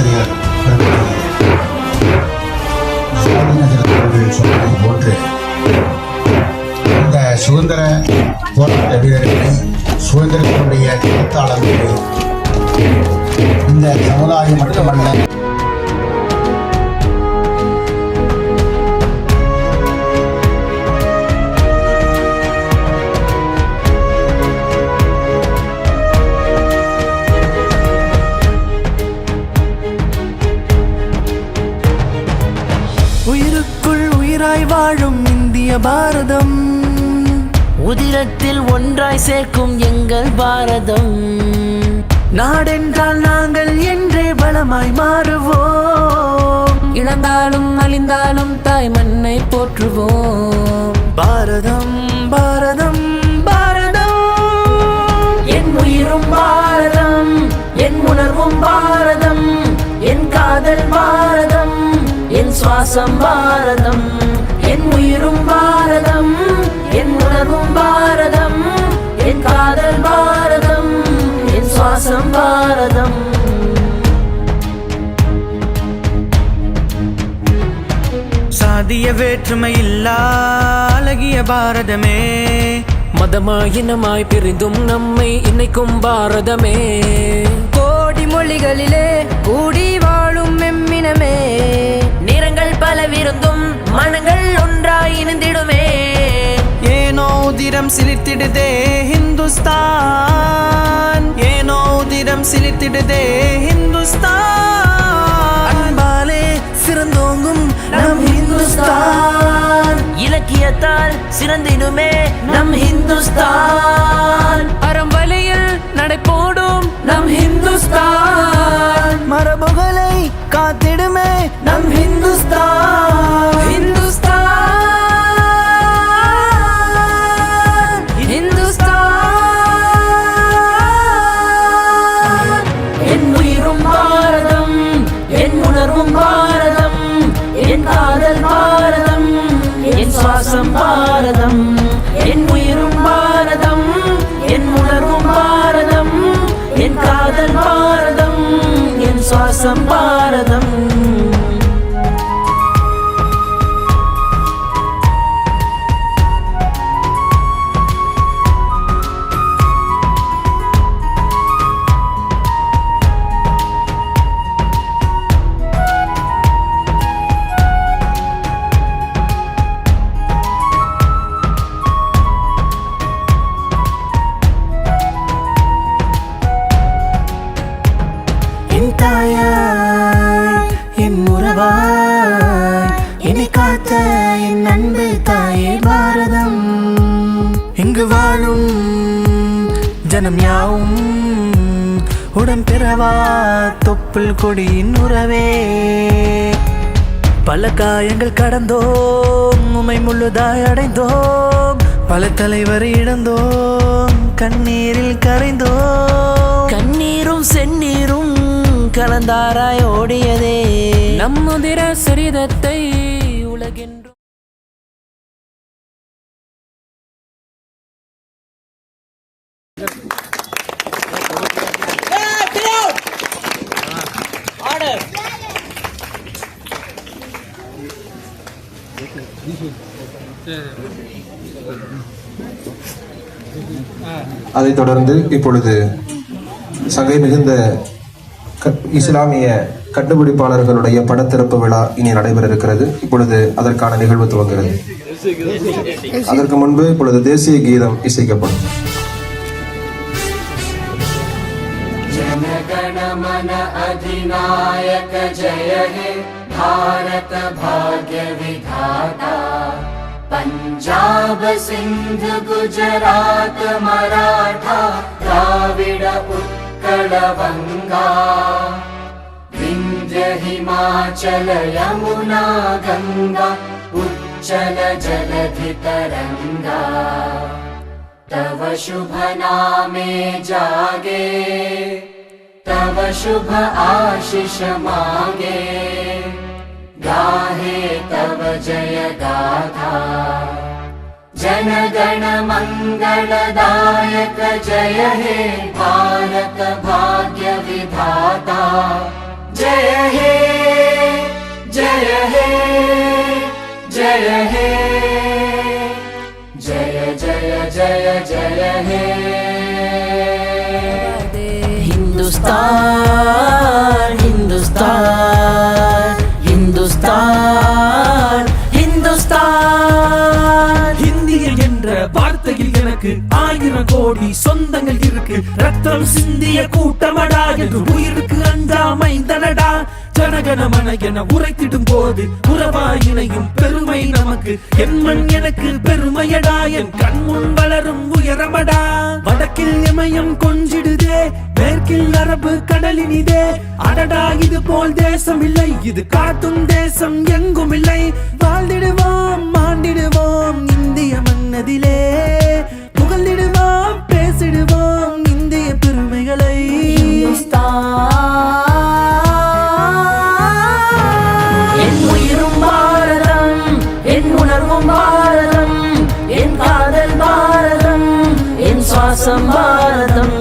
பேராசிரியர் அவர்கள் சொன்னதை போன்று இந்த சுதந்திர போராட்ட வீரர்களை, சுதந்திரத்தினுடைய எழுத்தாளர்களை இந்த சமுதாயம் மட்டுமல்ல உயிருக்குள் உயிராய் வாழும் இந்திய பாரதம், உதிரத்தில் ஒன்றாய் சேர்க்கும் எங்கள் பாரதம். நாடென்றால் நாங்கள் என்றே பலமாய் மாறுவோம், இழந்தாலும் அழிந்தாலும் தாய் மண்ணை போற்றுவோம். பாரதம் பாரதம் பாரதம், என் உயிரும் பாரதம், என் உணர்வும் பாரதம், என் காதல் பாரதம், என் சுவாசம் பாரதம். என் உயிரும் பாரதம், என் உணர்வும் பாரதம், என் காதல் பாரதம், என் சுவாசம் பாரதம். சாதிய வேற்றுமை இல்லா அழகிய பாரதமே, மதமாய் இனமாய் பிரிந்தும் நம்மை இணைக்கும் பாரதமே. கோடி மொழிகளிலே கூடி வாழும் எம்மினமே, நிறங்கள் பலவிருந்தும் மனங்கள் ஒன்றாய் இணைந்திடுமே. ஏனோ உதிரம் சிலிர்த்திடுதே ஹிந்துஸ்தான், ஏனோ உதிரம் சிலிர்த்திடுதே ஹிந்துஸ்தான். அன்பாலே சிறந்தோங்கும் நம் ஹிந்துஸ்தான், இலக்கியத்தால் சிறந்திடுமே நம் ஹிந்துஸ்தான். அறம்வழியில் நடைபோடும் நம் ஹிந்துஸ்தான், மரபுகளை காத்திடுமே நம் ஹிந்துஸ்தான். ஹிந்துஸ்தான் ஹிந்துஸ்தான். என் உயிரும் பாரதம், என் உணர்வும் பாரதம், என் காதல் பாரதம், என் சுவாசம் பாரதம். என் உயிரும் பாரதம், என் உணர்வும் பாரதம், என் காதல் பாரதம், என் சுவாசம் பாரதம். என் தாயாய் என் உறவாய் என்னை காத்த என் அன்பு தாயே பாரதம். இங்கு வாழும் ஜனம் யாவும் உடன் பிறவா தொப்புள் கொடியின் உறவே. பல காயங்கள் கடந்தோம், உமை முழுதாய் அடைந்தோம், பல தலைவர் இழந்தோம், கண்ணீரில் கரைந்தோம். கண்ணீரும் செந்நீரும் கலந்தாராய் ஓடியதே நம்முதிர சரிதத்தை உலகென்று அதைத் தொடர்ந்து இப்பொழுது சங்கை மிகுந்த இஸ்லாமிய கண்டுபிடிப்பாளர்களுடைய படத்திறப்பு விழா இனி நடைபெற இருக்கிறது. இப்பொழுது அதற்கான நிகழ்வு துவங்குகிறது. அதற்கு முன்பு இப்பொழுது தேசிய கீதம் இசைக்கப்படும். जनगणमन अधिनायक जय हे भारत भाग्य विधाता, पंजाब सिंध गुजरात मराठा द्राविड उत्कल वंगा, विंध्य हिमाचल यमुना गंगा उच्चल जलधि तरंगा, तव शुभ नामे जागे, तव शुभ आशीष मांगे, गाहे तव जय गाथा। जन गण मंगलदायक जय हे भारत भाग्य विधाता, जय हे जय हे जय हे जय जय जय जय हे हिंदुस्तान हिंदुस्तान हिंदुस्तान हिंदुस्तान இந்தியன் என்ற வார்த்தையில் எனக்கு 1000 கோடி சொந்தங்கள் இருக்கு. ரத்தம் சிந்திய கூட்டமடா என்று உயிருக்கு அஞ்சாமைந்தனடா. ஜனகணமன என உரைத்திடும் போது உறவாயினையும் பெருமை நமக்கு. என் மண் எனக்கு பெருமையடா, என் கண்முன் வளரும் உயரமடா. வடக்கில் இமயம் கொஞ்சிடுதே, மேற்கில் அரபு கடலினிதே. அடடா, இது போல் தேசம் இல்லை, இது காட்டும் தேசம் எங்கும் இல்லை. வாழ்ந்திடுவோம் மாண்டிடுவோம் இந்திய மன்னதிலே, புகழ்ந்திடுவோம் பேசிடுவோம் இந்திய பெருமைகளை. என் உயிரும் பாரதம், என் உணர்வும் பாரதம், என் காதல் பாரதம், என் சுவாசம் பாரதம்.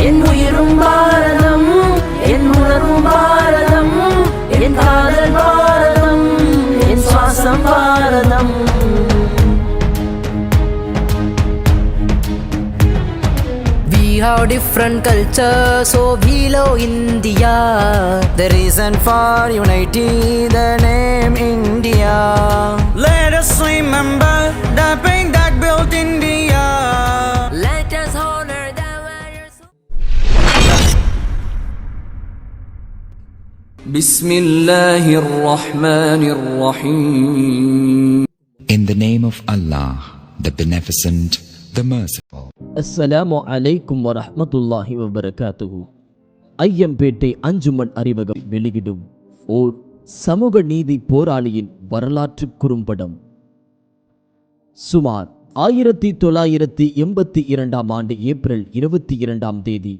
என் உயிரும் பாரதம், என் உணர்வும் பாரதம், என் காதல் பாரதம், என் சுவாசம் பாரதம். We have different cultures, so we love India. The reason for unity, the name India. Let us remember the pain that built India. Let us honor the warriors. Bismillahir Rahmanir Rahim. In the name of Allah, the Beneficent, the Merciful. அஸ்ஸலாமு அலைக்கும் வரஹ்மத்துல்லாஹி வபரகாத்துஹு. ஐயம்பேட்டை அஞ்சுமன் அறிவகம் வெளியிடும் ஓர் சமூக நீதி போராளியின் வரலாற்று குறும்படம். சுமார் 1982 ஆண்டு ஏப்ரல் 22ஆம் தேதி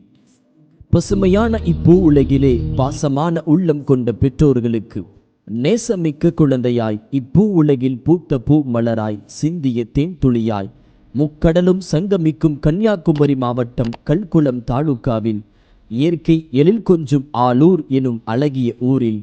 பசுமையான இப்பூ உலகிலே பாசமான உள்ளம் கொண்ட பெற்றோர்களுக்கு நேசமிக்க குழந்தையாய் இப்பூ உலகில் பூத்த பூ மலராய் சிந்திய தேன் துளியாய் முக்கடலும் சங்கமிக்கும் கன்னியாகுமரி மாவட்டம் கல்குளம் தாலுகாவில் இயற்கை எழில் கொஞ்சும் ஆலூர் எனும் அழகிய ஊரில்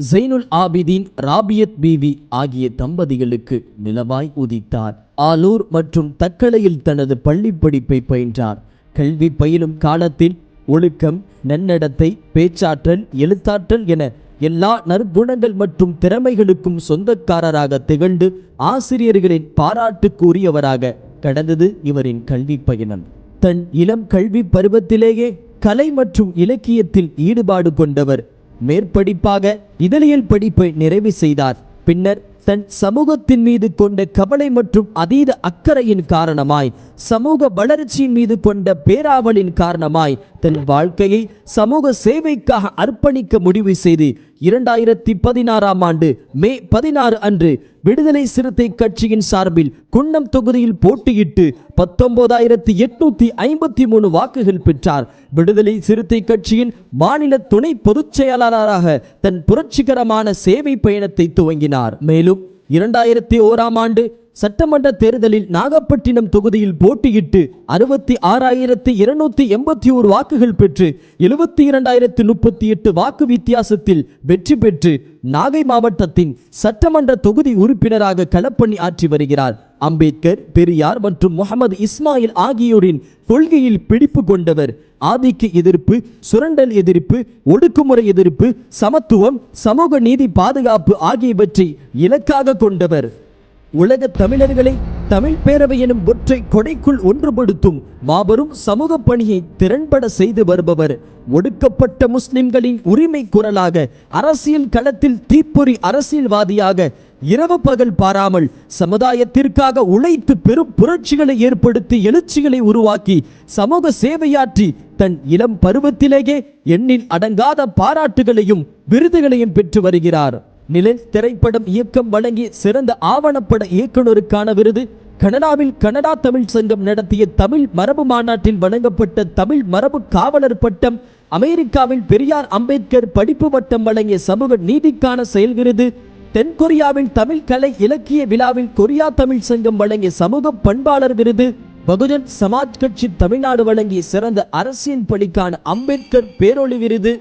ஜைனுல் ஆபிதீன் ராபியத் பீவி ஆகிய தம்பதிகளுக்கு நிலவாய் உதித்தார். ஆலூர் மற்றும் தக்கலையில் தனது பள்ளி படிப்பை பயின்றார். கல்வி பயிலும் காலத்தில் ஒழுக்கம், நன்னடத்தை, பேச்சாற்றல், எழுத்தாற்றல் என எல்லா நற்குணங்கள் மற்றும் திறமைகளுக்கும் சொந்தக்காரராக திகழ்ந்து ஆசிரியர்களின் பாராட்டுக்குரியவராக கடந்தது இவரின் கல்வி பயணம். தன் இளம் கல்வி பருவத்திலேயே கலை மற்றும் இலக்கியத்தில் ஈடுபாடு கொண்டவர் மேற்படிப்பாக இதழியல் படிப்பை நிறைவு செய்தார். பின்னர் தன் சமூகத்தின் மீது கொண்ட கவலை மற்றும் அதீத அக்கறையின் காரணமாய், சமூக வளர்ச்சியின் மீது கொண்ட பேராவலின் காரணமாய் தன் வாழ்க்கையை சமூக சேவைக்காக அர்ப்பணிக்க முடிவு செய்து 2016ஆம் ஆண்டு மே 16 அன்று விடுதலை சிறுத்தை கட்சியின் சார்பில் குன்னம் தொகுதியில் போட்டியிட்டு 19,853 வாக்குகள் பெற்றார். விடுதலை சிறுத்தை கட்சியின் மாநில துணை பொதுச் செயலாளராக தன் புரட்சிகரமான சேவை பயணத்தை துவங்கினார். மேலும் 2001ஆம் ஆண்டு சட்டமன்ற தேர்தலில் நாகப்பட்டினம் தொகுதியில் போட்டியிட்டு 66,281 வாக்குகள் பெற்று 72,038 வாக்கு வித்தியாசத்தில் வெற்றி பெற்று நாகை மாவட்டத்தின் சட்டமன்ற தொகுதி உறுப்பினராக களப்பணி ஆற்றி வருகிறார். அம்பேத்கர், பெரியார் மற்றும் முகமது இஸ்மாயில் ஆகியோரின் கொள்கையில் பிடிப்பு கொண்டவர். ஆதிக்க எதிர்ப்பு, சுரண்டல் எதிர்ப்பு, ஒடுக்குமுறை எதிர்ப்பு, சமத்துவம், சமூக நீதி பாதுகாப்பு ஆகியவற்றை இலக்காக கொண்டவர். உலக தமிழர்களை தமிழ் பேரவை எனும் ஒற்றை கொடைக்குள் ஒன்றுபடுத்தும் மாபெரும் சமூக பணியை திறன்பட செய்து வருபவர். ஒடுக்கப்பட்ட முஸ்லிம்களின் உரிமை குரலாக, அரசியல் களத்தில் தீப்பொறி அரசியல்வாதியாக இரவு பகல் பாராமல் சமுதாயத்திற்காக உழைத்து பெரும் புரட்சிகளை ஏற்படுத்தி எழுச்சிகளை உருவாக்கி சமூக சேவையாற்றி தன் இளம் பருவத்திலேயே எண்ணில் அடங்காத பாராட்டுகளையும் விருதுகளையும் பெற்று வருகிறார். நிழல் திரைப்படம் இயக்கம் வழங்கி சிறந்த ஆவணப்பட இயக்குனருக்கான விருது, கனடாவில் கனடா தமிழ் சங்கம் நடத்திய தமிழ் மரபு மாநாட்டில் வழங்கப்பட்ட தமிழ் மரபு காவலர் பட்டம், அமெரிக்காவில் பெரியார் அம்பேத்கர் படிப்பு பட்டம் வழங்கிய சமூக நீதிக்கான செயல் விருது, தென்கொரியாவில் தமிழ் கலை இலக்கிய விழாவில் கொரியா தமிழ் சங்கம் வழங்கிய சமூக பண்பாளர் விருது, பகுஜன் சமாஜ் கட்சி தமிழ்நாடு வழங்கிய சிறந்த அரசியல் பணிக்கான அம்பேத்கர் பேரொளி விருது,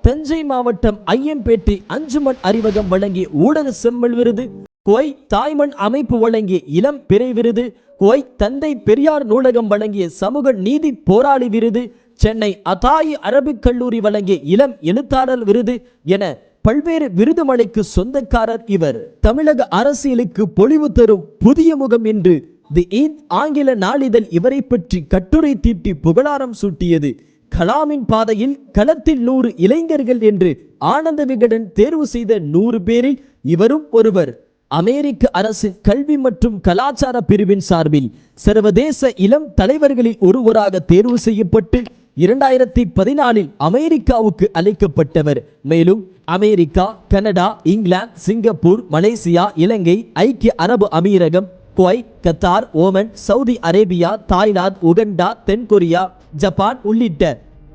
தஞ்சை மாவட்டம் ஐயம்பேட்டை அஞ்சுமன் அறிவகம் வழங்கிய ஊடக செம்மல் விருது, குவைத் தாய்மண் அமைப்பு வழங்கிய இளம் பிறை விருது, குவைத் தந்தை பெரியார் நூலகம் வழங்கிய சமூக நீதி போராளி விருது, சென்னை அதாயி அரபிக் கல்லூரி வழங்கிய இளம் எழுத்தாளர் விருது என பல்வேறு விருதுமலைக்கு சொந்தக்காரர் இவர். தமிழக அரசியலுக்கு பொலிவு தரும் புதிய முகம் என்று தி ஈத் ஆங்கில நாளிதழ் இவரை பற்றி கட்டுரை தீட்டி புகழாரம் சூட்டியது. கலாமின் பாதையில் களத்தில் 100 இளைஞர்கள் என்று ஆனந்த விகடன் தேர்வு செய்த 100 பேரில் இவரும் ஒருவர். அமெரிக்க அரசின் கல்வி மற்றும் கலாச்சார பிரிவின் சார்பில் சர்வதேச இளம் தலைவர்களில் ஒருவராக தேர்வு செய்யப்பட்டு 2014 அமெரிக்காவுக்கு அழைக்கப்பட்டவர். மேலும் America, Canada, England, Singapore, Malaysia, இலங்கை, ஐக்கிய அரபு அமீரகம், Kuwait, Qatar, Oman, Saudi Arabia, Thailand, Uganda, தென்கொரியா, ஜப்பான் உள்ளிட்ட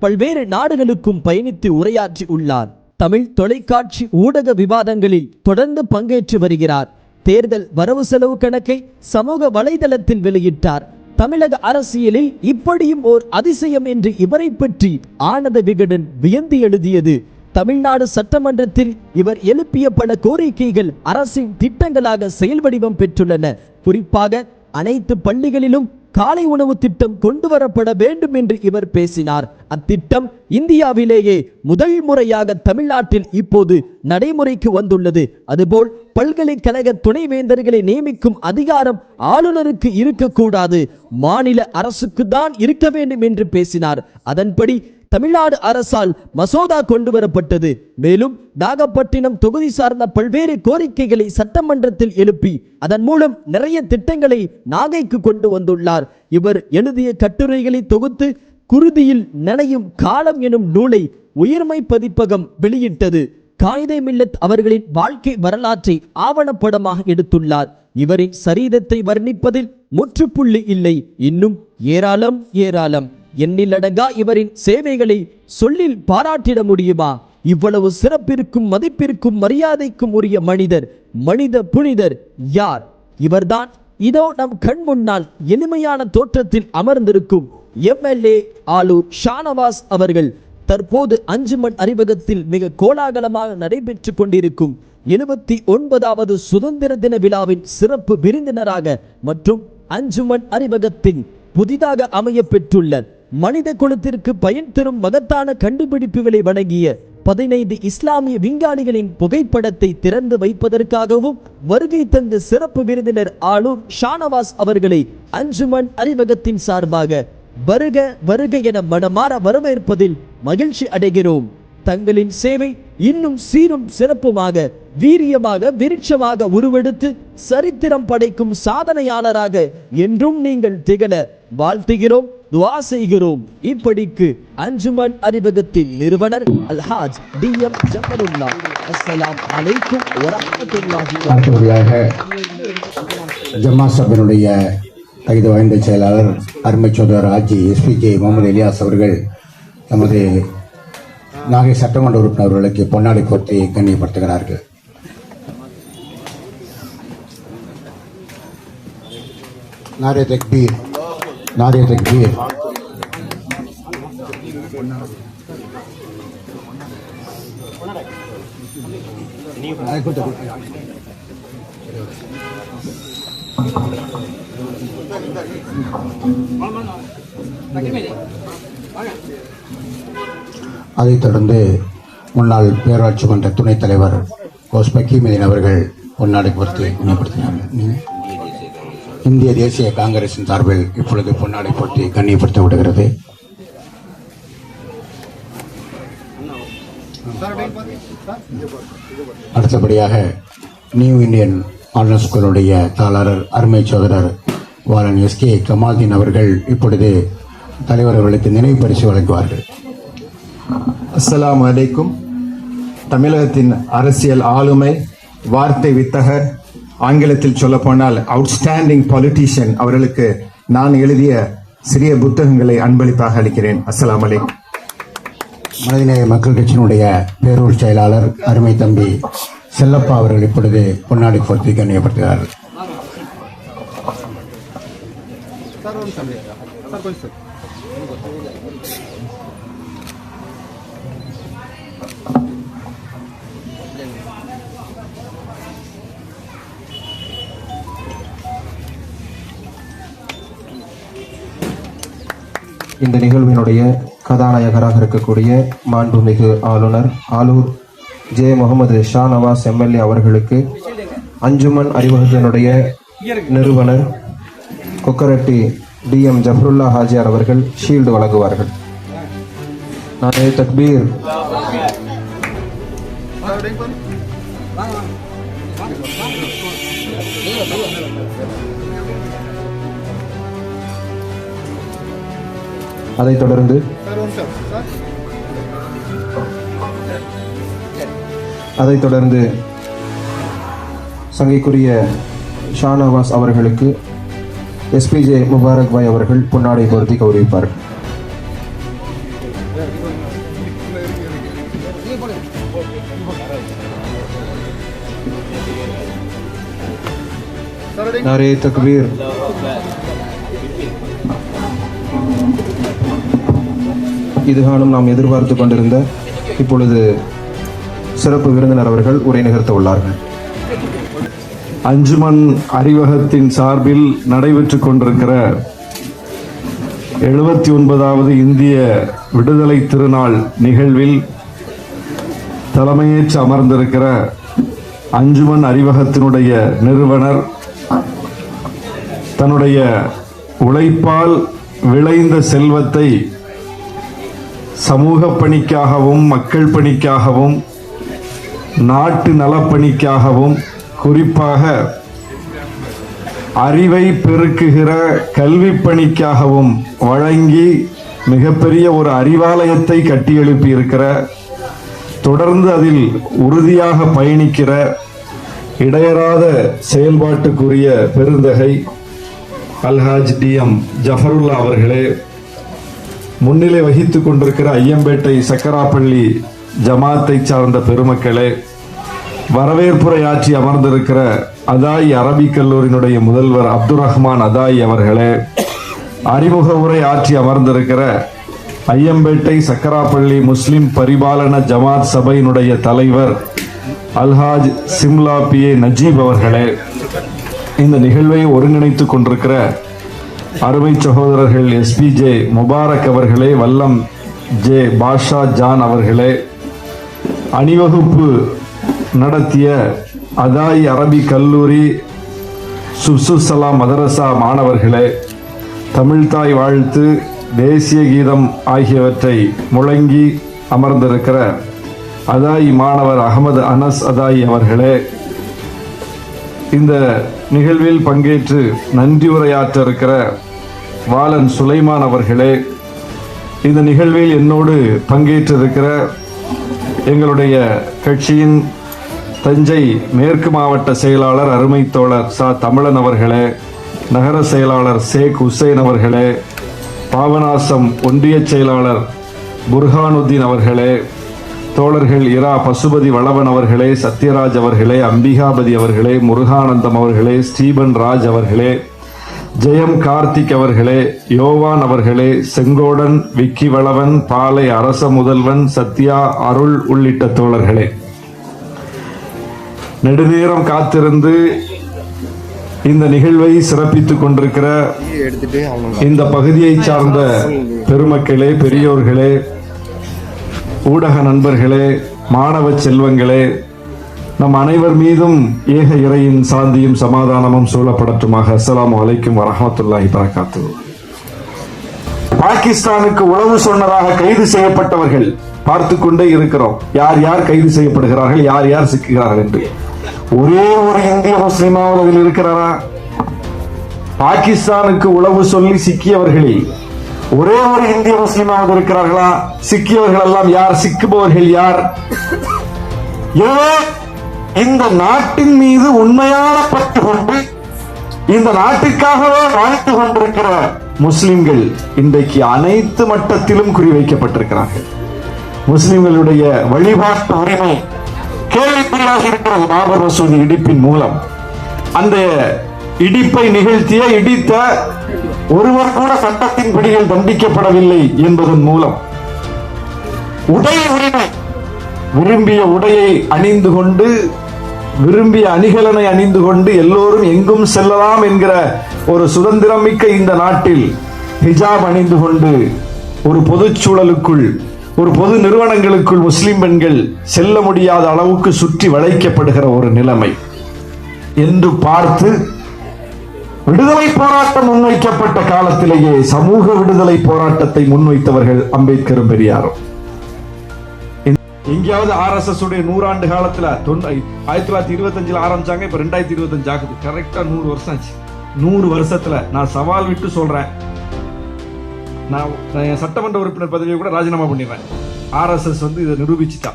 பல்வேறு நாடுகளுக்கும் பயணித்து உரையாற்றி உள்ளார். தமிழ் தொலைக்காட்சி ஊடக விவாதங்களில் தொடர்ந்து பங்கேற்று வருகிறார். தேர்தல் வரவு செலவு கணக்கை சமூக வலைதளத்தில் வெளியிட்டார். தமிழக அரசியலில் இப்படியும் ஓர் அதிசயம் என்று இவரை பற்றி ஆனந்த விகடன் வியந்து எழுதியது. தமிழ்நாடு சட்டமன்றத்தில் இவர் எழுப்பிய பல கோரிக்கைகள் அரசின் திட்டங்களாக செயல் வடிவம் பெற்றுள்ளன. குறிப்பாக அனைத்து பள்ளிகளிலும் காலை உணவு திட்டம் கொண்டு வரப்பட வேண்டும் என்று இவர் பேசினார். அத்திட்டம் இந்தியாவிலேயே முதல் முறையாக தமிழ்நாட்டில் இப்போது நடைமுறைக்கு வந்துள்ளது. அதுபோல் பல்கலைக்கழக துணைவேந்தர்களை நியமிக்கும் அதிகாரம் ஆளுநருக்கு இருக்கக்கூடாது, மாநில அரசுக்கு தான் இருக்க வேண்டும் என்று பேசினார். அதன்படி தமிழ்நாடு அரசால் மசோதா கொண்டு வரப்பட்டது. மேலும் நாகப்பட்டினம் தொகுதி சார்ந்த பல்வேறு கோரிக்கைகளை சட்டமன்றத்தில் எழுப்பி அதன் மூலம் நிறைய திட்டங்களை நாகைக்கு கொண்டு வந்துள்ளார். இவர் எழுதிய கட்டுரைகளை தொகுத்து குருதியில் நனையும் காலம் எனும் நூலை உயிர்மை பதிப்பகம் வெளியிட்டது. காயிதே மில்லத் அவர்களின் வாழ்க்கை வரலாற்றை ஆவணப்படமாக எடுத்துள்ளார். இவரின் சரீரத்தை வர்ணிப்பதில் முற்றுப்புள்ளி இல்லை, இன்னும் ஏராளம் ஏராளம். எண்ணிலடங்கா இவரின் சேவைகளை சொல்லில் பாராட்டிட முடியுமா? இவ்வளவு சிறப்பிற்கும் மதிப்பிற்கும் மரியாதைக்கும் உரிய மனிதர், மனித புனிதர் யார்? இவர்தான் இதோ நம் கண் முன்னால் எளிமையான தோற்றத்தில் அமர்ந்திருக்கும் எம்எல்ஏ ஆலூர் ஷானவாஸ் அவர்கள். தற்போது அஞ்சுமன் அறிவகத்தில் மிக கோலாகலமாக நடைபெற்று கொண்டிருக்கும் 79வது சுதந்திர தின விழாவின் சிறப்பு விருந்தினராக மற்றும் அஞ்சுமன் அறிவகத்தின் புதிதாக அமைய பெற்றுள்ள மனித குலத்திற்கு பயன் தரும் மகத்தான கண்டுபிடிப்புகளை வழங்கிய 15 இஸ்லாமிய விஞ்ஞானிகளின் புகைப்படத்தை திறந்து வைப்பதற்காகவும் வருகை தந்த சிறப்பு விருந்தினர் ஆலூர் ஷானவாஸ் அவர்களை அஞ்சுமன் அறிவகத்தின் சார்பாக வருக வருக என மனமாற வரவேற்பதில் மகிழ்ச்சி அடைகிறோம். தங்களின் சேவை இன்னும் சீரும் சிறப்புமாக வீரியமாக விருட்சமாக உருவெடுத்து சரித்திரம் படைக்கும் சாதனையாளராக என்றும் நீங்கள் திகழ வாழ்த்துகிறோம், துஆ செய்கிறோம். இப்படிக்கு அஞ்சுமன் அறிவகத்தின் நிறுவனர் அல்ஹாஜ் DM ஜஃபருல்லாஹ். அஸ்ஸலாமு அலைக்கும் வரஹ்மத்துல்லாஹி அடுத்தபடியாக ஜமா சபையினுடைய தகுதி வாய்ந்த செயலாளர் அருமை சோதரர் ஆஜி SPJ முகமது இலியாஸ் அவர்கள் நமது நாகை சட்டமன்ற உறுப்பினர்களுக்கு பொன்னாடை போர்த்தி கண்ணியப்படுத்துகிறார்கள். நாரே தக்பீர், நாரே தக்பீர். அதைத் தொடர்ந்து முன்னாள் பேராட்சி மன்ற துணைத் தலைவர் கோஸ் பக்கீமுதீன் அவர்கள் பொன்னாடை போர்த்தி கண்ணியப்படுத்தினார்கள். இந்திய தேசிய காங்கிரசின் சார்பில் இப்பொழுது பொன்னாடை போர்த்தி கண்ணியப்படுத்த விடுகிறது. அடுத்தபடியாக நியூ இந்தியன் ஆர்டர் ஸ்கூலுடைய தாளர் அருமை சோதரர் வாரன் SK கமால்தீன் அவர்கள் இப்பொழுது தலைவர் அவர்களுக்கு நினைவு பரிசு வழங்குவார்கள். அஸ்ஸலாமு அலைக்கும். தமிழகத்தின் அரசியல் ஆளுமை, வார்த்தை வித்தகர், ஆங்கிலத்தில் சொல்லப்போனால் அவுட்ஸ்டாண்டிங் பொலிட்டீஷியன் அவர்களுக்கு நான் எழுதிய சிறிய புத்தகங்களை அன்பளிப்பாக அளிக்கிறேன். அஸ்ஸலாமு அலைக்கும். மனிதநேய மக்கள் கட்சியினுடைய பேரூர் செயலாளர் அருமை தம்பி செல்லப்பா அவர்கள் இப்பொழுது பொன்னாடி போர்த்தி கண்ணியப்படுத்துகிறார்கள். இந்த நிகழ்வினுடைய கதாநாயகராக இருக்கக்கூடிய மாண்புமிகு ஆளுநர் ஆலூர் ஜே முகமது ஷா நவாஸ் எம்எல்ஏ அவர்களுக்கு அஞ்சுமன் அறிவகத்தினுடைய நிறுவனர் கொக்கரட்டி டிஎம் ஜஃபருல்லா ஹாஜியார் அவர்கள் ஷீல்டு வழங்குவார்கள். நானே தக்பீர். அதைத் தொடர்ந்து சங்கைக்குரிய ஷானவாஸ் அவர்களுக்கு எஸ்பிஜே முபாரக் பாய் அவர்கள் பொன்னாடை பொருத்தி கௌரவிப்பார்கள். நாரே தக்பீர். இதுகாணும் நாம் எதிர்பார்த்து கொண்டிருந்த இப்பொழுது சிறப்பு விருந்தினர் அவர்கள் உரை நிகழ்த்த உள்ளார்கள். அஞ்சுமன் அறிவகத்தின் சார்பில் நடைபெற்றுக் கொண்டிருக்கிற 79வது இந்திய விடுதலை திருநாள் நிகழ்வில் தலைமையேற்று அமர்ந்திருக்கிற அஞ்சுமன் அறிவகத்தினுடைய நிறுவனர் தன்னுடைய உழைப்பால் விளைந்த செல்வத்தை சமூக பணிக்காகவும் மக்கள் பணிக்காகவும் நாட்டு நலப்பணிக்காகவும் குறிப்பாக அறிவை பெருக்குகிற கல்வி பணிக்காகவும் வழங்கி மிகப்பெரிய ஒரு அறிவாலயத்தை கட்டியெழுப்பி இருக்கிற, தொடர்ந்து அதில் உறுதியாக பயணிக்கிற, இடையறாத செயல்பாட்டுக்குரிய பெருந்தகை அல்ஹாஜ் டிஎம் ஜஃபருல்லா அவர்களே, முன்னிலை வகித்துக் கொண்டிருக்கிற ஐயம்பேட்டை சக்கராப்பள்ளி ஜமாத்தை சார்ந்த பெருமக்களே, வரவேற்புரை ஆற்றி அமர்ந்திருக்கிற அதாய் அரபிக் கல்லூரியினுடைய முதல்வர் அப்துல் ரஹ்மான் அதாய் அவர்களே, அறிமுக உரை ஆற்றி அமர்ந்திருக்கிற ஐயம்பேட்டை சக்கராப்பள்ளி முஸ்லிம் பரிபாலன ஜமாத் சபையினுடைய தலைவர் அல்ஹாஜ் சிம்லா PA நஜீப் அவர்களே, இந்த நிகழ்வை ஒருங்கிணைத்துக் கொண்டிருக்கிற அருமை சகோதரர்கள் SPJ முபாரக் அவர்களே, வல்லம் ஜே பாஷா ஜான் அவர்களே, அணிவகுப்பு நடத்திய அதாய் அரபி கல்லூரி சுப்சுசலாம் மதரசா மாணவர்களே, தமிழ்தாய் வாழ்த்து, தேசிய கீதம் ஆகியவற்றை முழங்கி அமர்ந்திருக்கிற அதாய் மாணவர் அகமது அனஸ் அதாய் அவர்களே, இந்த நிகழ்வில் பங்கேற்று நன்றி உரையாற்ற இருக்கிற வாலன் சுலைமான் அவர்களே, இந்த நிகழ்வில் என்னோடு பங்கேற்றிருக்கிற எங்களுடைய கட்சியின் தஞ்சை மேற்கு மாவட்ட செயலாளர் அருமை தோழர் சா தமிழன் அவர்களே, நகர செயலாளர் ஷேக் ஹுசைன் அவர்களே, பாபநாசம் ஒன்றிய செயலாளர் புர்ஹானுத்தீன் அவர்களே, தோழர்கள் இரா பசுபதி வளவன் அவர்களே, சத்யராஜ் அவர்களே, அம்பிகாபதி அவர்களே, முருகானந்தம் அவர்களே, ஸ்டீபன் ராஜ் அவர்களே, ஜெயம் கார்த்திக் அவர்களே, யோவான் அவர்களே, செங்கோடன், விக்கி வளவன், பாலை அரச முதல்வன், சத்யா, அருள் உள்ளிட்ட தோழர்களே, நெடுநேரம் காத்திருந்து இந்த நிகழ்வை சிறப்பித்துக் கொண்டிருக்கிற இந்த பகுதியை சார்ந்த பெருமக்களே, பெரியோர்களே, ஊடக நண்பர்களே, மாணவ செல்வங்களே, நம் அனைவர் மீதும் ஏக இறையின் சாந்தியும் சமாதானமும் சூழப்படட்டுமாக. அஸ்ஸலாமு அலைக்கும் வரஹ்மத்துல்லாஹி வபரகாத்துஹு. பாகிஸ்தானுக்கு உளவு சொன்னதாக கைது செய்யப்பட்டவர்கள் பார்த்து கொண்டே இருக்கிறோம். யார் யார் கைது செய்யப்படுகிறார்கள், யார் யார் சிக்குகிறார்கள் என்று. ஒரே ஒரு இந்திய முஸ்லிமாவது அதில் இருக்கிறாரா? பாகிஸ்தானுக்கு உளவு சொல்லி சிக்கியவர்களில் ஒரே ஒரு இந்திய முஸ்லிமாவது இருக்கிறார்களா? சிக்கியவர்கள் எல்லாம் யார்? சிக்குபவர்கள் யார்? இந்த நாட்டின் மீது உண்மையான பற்று கொண்டு இந்த நாட்டுக்காகவே வாழ்த்து கொண்டிருக்கிற முஸ்லிம்கள் இன்றைக்கு அனைத்து மட்டத்திலும் குறிவைக்கப்பட்டிருக்கிறார்கள். முஸ்லிம்களுடைய வழிபாட்டு உரிமை கேள்விக்குறியாக இருக்கிறது. பாபர் மசூதி இடிப்பின் மூலம் அந்த இடிப்பை நிகழ்த்திய, இடித்த ஒருவர் கூட சட்டத்தின் பிடியில் தண்டிக்கப்படவில்லை என்பதன் மூலம் உடை உரிமை, விரும்பிய உடையை அணிந்து கொண்டு, விரும்பிய அணிகலனை அணிந்து கொண்டு எல்லோரும் எங்கும் செல்லலாம் என்கிற ஒரு சுதந்திரம் மிக்க இந்த நாட்டில் ஹிஜாப் அணிந்து கொண்டு ஒரு பொதுச் சூழலுக்குள், ஒரு பொது நிறுவனங்களுக்குள் முஸ்லிம் பெண்கள் செல்ல முடியாத அளவுக்கு சுற்றி வளைக்கப்படுகிற ஒரு நிலைமை என்று பார்த்து விடுதலை போராட்டம் முன்வைக்கப்பட்ட காலத்திலேயே சமூக விடுதலை போராட்டத்தை முன்வைத்தவர்கள் அம்பேத்கரும் பெரியாரும். எங்கேயாவது RSS உடைய 100 ஆண்டு காலத்துல 1925 ஆரம்பிச்சாங்க, இப்ப 2025 ஆகுது. கரெக்டா 100 வருஷம் ஆச்சு. 100 வருஷத்துல நான் சவால் விட்டு சொல்றேன், நான் என் சட்டமன்ற உறுப்பினர் பதவியை கூட ராஜினாமா பண்ணிடுறேன். RSS இதை நிரூபிச்சுட்டா.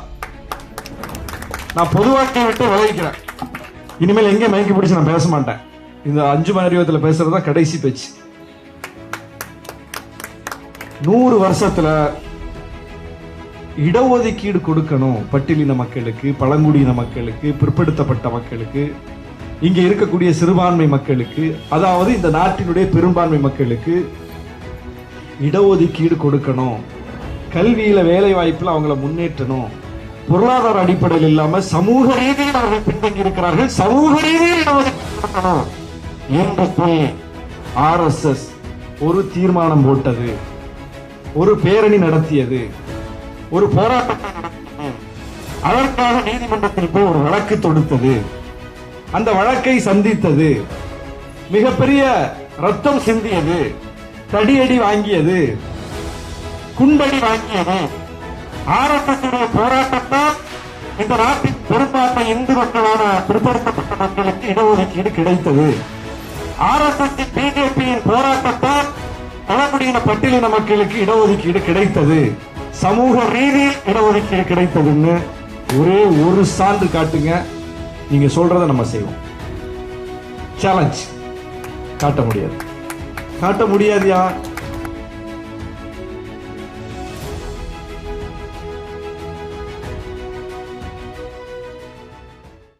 நான் பொது வாழ்க்கையை விட்டு விளைவிக்கிறேன். இனிமேல் எங்க மயக்கி பிடிச்சு நான் பேச மாட்டேன். இந்த 5 மணி அறிவத்தில் பேசுறதா கடைசி பேச்சு. 100 வருஷத்துல இடஒதுக்கீடு கொடுக்கணும் பட்டியலின மக்களுக்கு, பழங்குடியின மக்களுக்கு, பிற்படுத்தப்பட்ட மக்களுக்கு, இங்க இருக்கக்கூடிய சிறுபான்மை மக்களுக்கு, அதாவது இந்த நாட்டினுடைய பெரும்பான்மை மக்களுக்கு இடஒதுக்கீடு கொடுக்கணும். கல்வியில வேலை வாய்ப்புல அவங்கள முன்னேற்றணும். பொருளாதார அடிப்படையில் இல்லாம சமூக ரீதியில் அவர்கள் பின்தங்கி இருக்கிறார்கள், சமூக ரீதியில் என்று சொல்லி RSS ஒரு தீர்மானம் போட்டது, ஒரு பேரணி நடத்தியது, ஒரு போராட்டத்தை நடத்தியது. அதற்காக நீதிமன்றத்தில் போய் ஒரு வழக்கு தொடுத்தது. அந்த வழக்கை சந்தித்தது, மிகப்பெரிய ரத்தம் சிந்தியது, தடியடி வாங்கியது, குண்டடி வாங்கியது. RSS போராட்டத்தால் இந்த நாட்டின் பெரும்பான்மை இந்து மக்களான பிற்படுத்தப்பட்ட மக்களுக்கு இடஒதுக்கீடு கிடைத்தது. RSS BJP-யின் போராட்டத்தால் பழங்குடியின பட்டியலின மக்களுக்கு இடஒதுக்கீடு கிடைத்தது. சமூக ரீதியில் இடஒதுக்கீடு கிடைத்ததுன்னு ஒரே ஒரு சான்று காட்டுங்க, நீங்க சொல்றதை நம்ம செய்வோம். சேலஞ்ச். காட்ட முடியாது, காட்ட முடியாதியா?